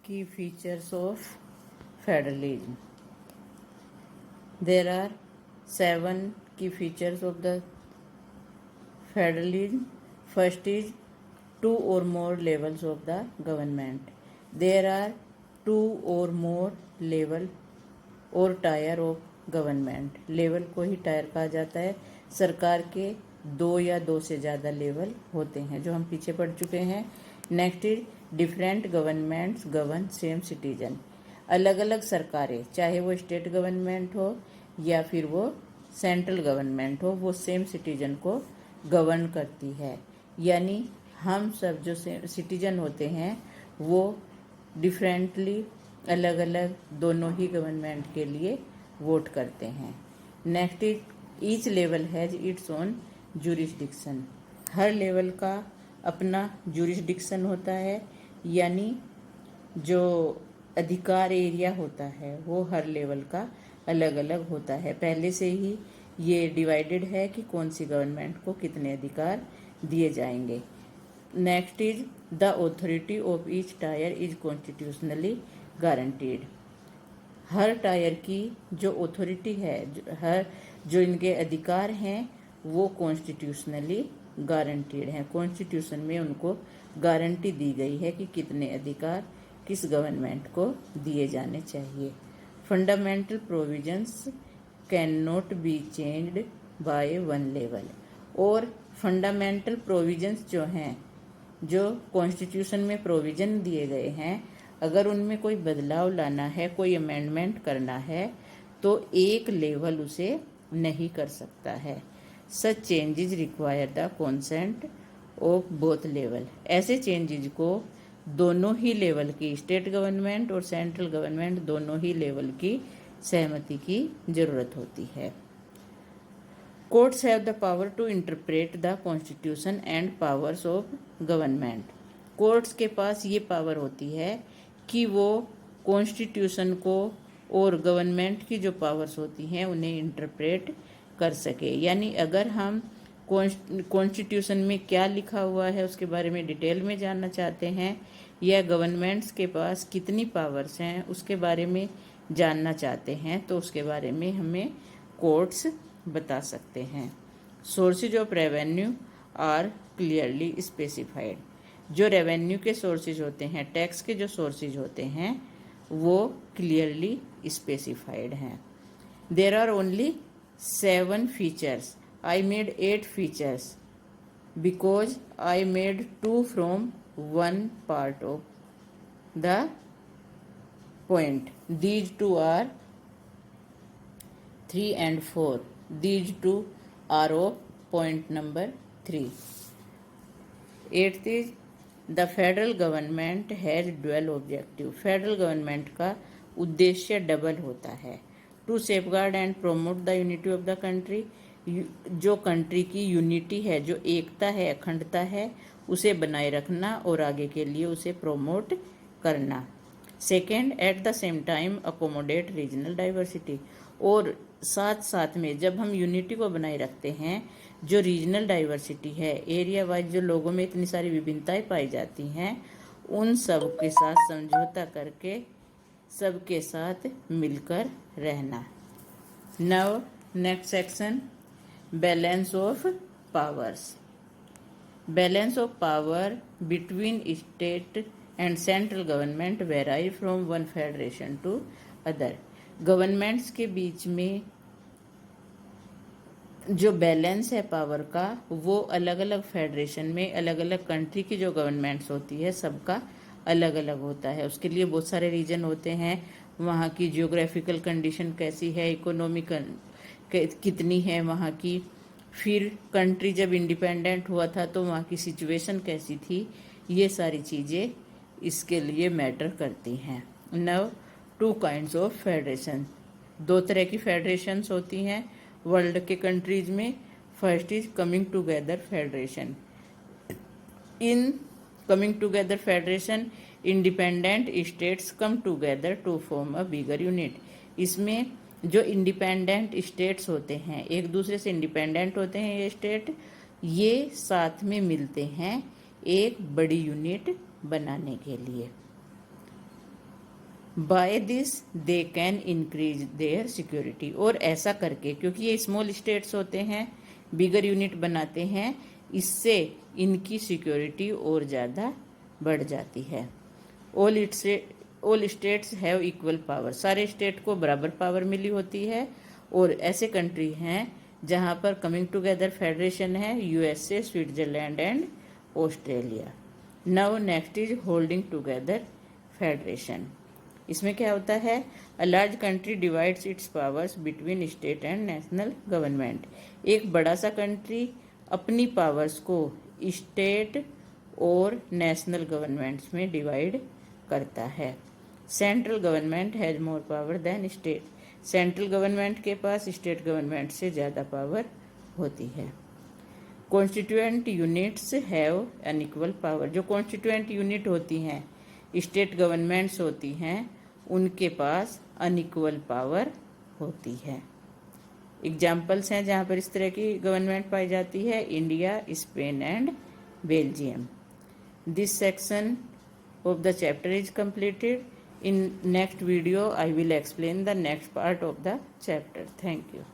Key features of federalism. There are 7 key features of the federalism. First is 2 or more levels of the government. There are 2 or more level और tyre of government. Level को ही tyre कहा जाता है. सरकार के 2 या 2 से ज़्यादा लेवल होते हैं, जो हम पीछे पढ़ चुके हैं. Next is different governments govern same citizen. अलग अलग सरकारें, चाहे वो स्टेट गवर्नमेंट हो या फिर वो सेंट्रल गवर्नमेंट हो, वो सेम सिटीजन को गवर्न करती है. यानी हम सब जो सिटीजन होते हैं वो डिफरेंटली अलग अलग दोनों ही गवर्नमेंट के लिए वोट करते हैं. Next is each level has its own jurisdiction. Her level का अपना जुरिस्डिक्शन होता है, यानी जो अधिकार एरिया होता है वो हर लेवल का अलग अलग होता है. पहले से ही ये डिवाइडेड है कि कौन सी गवर्नमेंट को कितने अधिकार दिए जाएंगे. Next is the authority of each tyre is constitutionally guaranteed. Her tyre की जो ऑथोरिटी है, जो इनके अधिकार हैं, वो कॉन्स्टिट्यूशनली गारंटीड हैं. कॉन्स्टिट्यूशन में उनको गारंटी दी गई है कि कितने अधिकार किस गवर्नमेंट को दिए जाने चाहिए. Fundamental provisions can not be changed by one level. और फंडामेंटल प्रोविजंस जो हैं, जो कॉन्स्टिट्यूशन में प्रोविजन दिए गए हैं, अगर उनमें कोई बदलाव लाना है, कोई अमेंडमेंट करना है, तो एक लेवल उसे नहीं कर सकता है. Such changes require the consent of both level. ऐसे चेंजेज को दोनों ही लेवल की, स्टेट गवर्नमेंट और सेंट्रल गवर्नमेंट दोनों ही लेवल की सहमति की जरूरत होती है. Courts have the power to interpret the constitution and powers of government. Courts के पास ये पावर होती है कि वो कॉन्स्टिट्यूशन को और गवर्नमेंट की जो पावर्स होती हैं उन्हें इंटरप्रेट कर सके. यानी अगर हम कॉन्स्टिट्यूशन में क्या लिखा हुआ है उसके बारे में डिटेल में जानना चाहते हैं, या गवर्नमेंट्स के पास कितनी पावर्स हैं उसके बारे में जानना चाहते हैं, तो उसके बारे में हमें कोर्ट्स बता सकते हैं. Sources of revenue are clearly specified. जो रेवेन्यू के सोर्सेज होते हैं, टैक्स के जो सोर्सेज होते हैं, वो क्लियरली स्पेसिफाइड हैं. There are only 7 features. I made 8 features because I made 2 from one part of the point. These 2 are 3 and 4. These 2 are of point number 3. 8th is the federal government has dual objective. Federal government का उद्देश्य double होता है. To safeguard and promote the unity of the country. जो country की unity है, जो एकता है, अखंडता है, उसे बनाए रखना और आगे के लिए उसे प्रोमोट करना. Second, at the same time accommodate regional diversity. और साथ साथ में जब हम यूनिटी को बनाए रखते हैं, जो रीजनल डाइवर्सिटी है, एरिया वाइज जो लोगों में इतनी सारी विभिन्नताएं पाई जाती हैं, उन सब के साथ समझौता करके सबके साथ मिलकर रहना. Now next section, balance of powers. Balance of power between state and central government varies from one federation to other. Governments के बीच में जो बैलेंस है पावर का, वो अलग अलग फेडरेशन में, अलग अलग कंट्री की जो गवर्नमेंट्स होती है, सबका अलग अलग होता है. उसके लिए बहुत सारे रीजन होते हैं. वहाँ की जियोग्राफिकल कंडीशन कैसी है, इकोनॉमिक कितनी है वहाँ की, फिर कंट्री जब इंडिपेंडेंट हुआ था तो वहाँ की सिचुएशन कैसी थी, ये सारी चीज़ें इसके लिए मैटर करती हैं. Now 2 kinds of federation. 2 तरह की फेडरेशंस होती हैं वर्ल्ड के कंट्रीज में. First is coming together federation. In coming together federation independent states come together to form a bigger unit. इसमें जो इंडिपेंडेंट स्टेट्स होते हैं, एक दूसरे से इंडिपेंडेंट होते हैं ये स्टेट, ये साथ में मिलते हैं एक बड़ी यूनिट बनाने के लिए. By this they can increase their security, और ऐसा करके, क्योंकि ये स्मॉल स्टेट्स होते हैं, बिगर यूनिट बनाते हैं, इससे इनकी सिक्योरिटी और ज़्यादा बढ़ जाती है। All states have equal power, सारे स्टेट को बराबर पावर मिली होती है। और ऐसे कंट्री हैं जहाँ पर कमिंग टुगेदर फेडरेशन है, USA, Switzerland and Australia. Now next is holding together federation. इसमें क्या होता है, a large country divides its powers between state and national government. एक बड़ा सा कंट्री अपनी पावर्स को स्टेट और नेशनल गवर्नमेंट्स में डिवाइड करता है। Central government has more power than state, central government के पास स्टेट गवर्नमेंट से ज़्यादा पावर होती है। Constituent units have unequal power, जो कॉन्स्टिट्यूएंट यूनिट होती हैं, स्टेट गवर्नमेंट्स होती हैं, उनके पास अनइक्वल पावर होती है। एग्जाम्पल्स हैं जहाँ पर इस तरह की गवर्नमेंट पाई जाती है, India, Spain and Belgium. This section of the chapter is completed. In next video I will explain the next part of the chapter. Thank you.